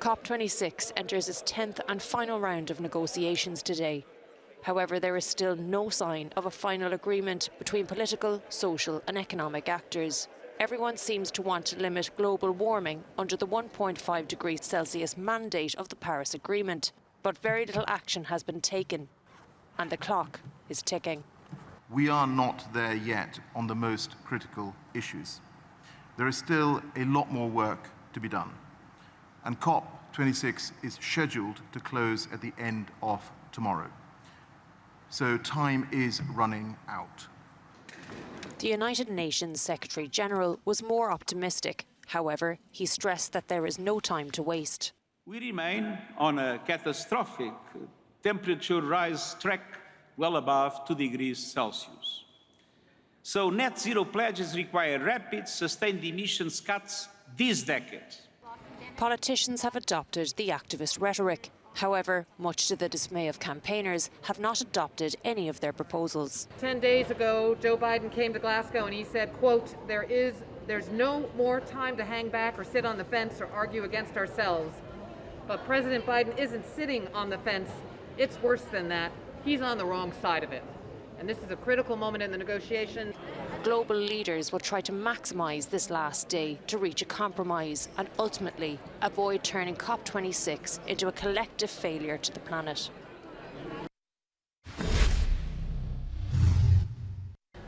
COP26 enters its 10th and final round of negotiations today. However, there is still no sign of a final agreement between political, social and economic actors. Everyone seems to want to limit global warming under the 1.5 degrees Celsius mandate of the Paris Agreement, but very little action has been taken, and the clock is ticking. We are not there yet on the most critical issues. There is still a lot more work to be done, and COP26 is scheduled to close at the end of tomorrow. So time is running out. The United Nations Secretary-General was more optimistic. However, he stressed that there is no time to waste. We remain on a catastrophic temperature rise track well above 2 degrees Celsius. So net zero pledges require rapid, sustained emissions cuts this decade. Politicians have adopted the activist rhetoric. However, much to the dismay of campaigners, have not adopted any of their proposals. 10 days ago, Joe Biden came to Glasgow and he said, quote, there's no more time to hang back or sit on the fence or argue against ourselves. But President Biden isn't sitting on the fence. It's worse than that. He's on the wrong side of it. And this is a critical moment in the negotiations. Global leaders will try to maximise this last day to reach a compromise and ultimately avoid turning COP26 into a collective failure to the planet.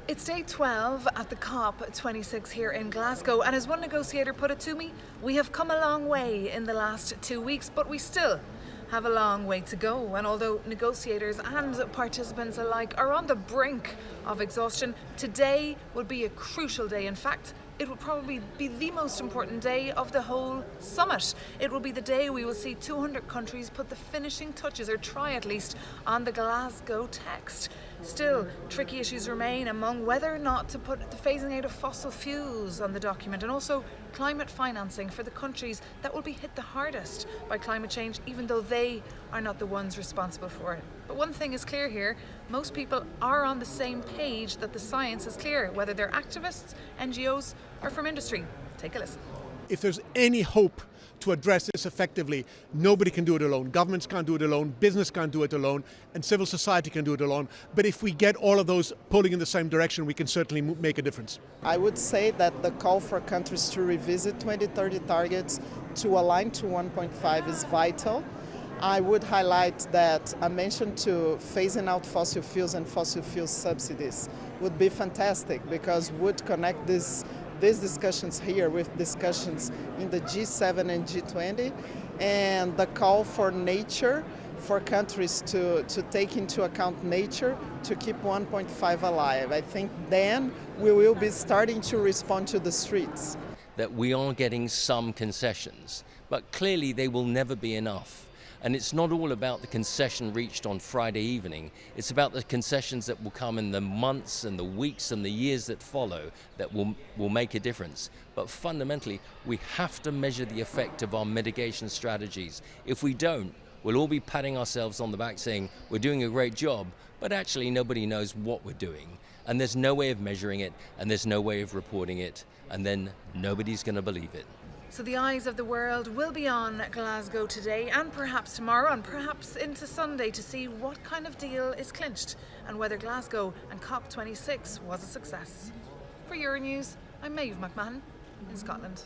It's day 12 at the COP26 here in Glasgow, and as one negotiator put it to me, we have come a long way in the last 2 weeks, but we still have a long way to go. And although negotiators and participants alike are on the brink of exhaustion, today will be a crucial day. In fact, it will probably be the most important day of the whole summit. It will be the day we will see 200 countries put the finishing touches, or try at least, on the Glasgow text. Still, tricky issues remain among whether or not to put the phasing out of fossil fuels on the document, and also climate financing for the countries that will be hit the hardest by climate change, even though they are not the ones responsible for it. But one thing is clear here, most people are on the same page that the science is clear, whether they're activists, NGOs or from industry. Take a listen. If there's any hope to address this effectively, nobody can do it alone. Governments can't do it alone, business can't do it alone, and civil society can do it alone. But if we get all of those pulling in the same direction, we can certainly make a difference. I would say that the call for countries to revisit 2030 targets to align to 1.5 is vital. I would highlight that a mention to phasing out fossil fuels and fossil fuel subsidies would be fantastic, because would connect these discussions here with discussions in the G7 and G20, and the call for nature, for countries to take into account nature to keep 1.5 alive. I think then we will be starting to respond to the streets. That we are getting some concessions, but clearly they will never be enough. And it's not all about the concession reached on Friday evening. It's about the concessions that will come in the months and the weeks and the years that follow that will make a difference. But fundamentally, we have to measure the effect of our mitigation strategies. If we don't, we'll all be patting ourselves on the back saying we're doing a great job, but actually nobody knows what we're doing. And there's no way of measuring it, and there's no way of reporting it, and then nobody's going to believe it. So the eyes of the world will be on Glasgow today, and perhaps tomorrow, and perhaps into Sunday, to see what kind of deal is clinched and whether Glasgow and COP26 was a success. For Euronews, I'm Maeve McMahon in Scotland.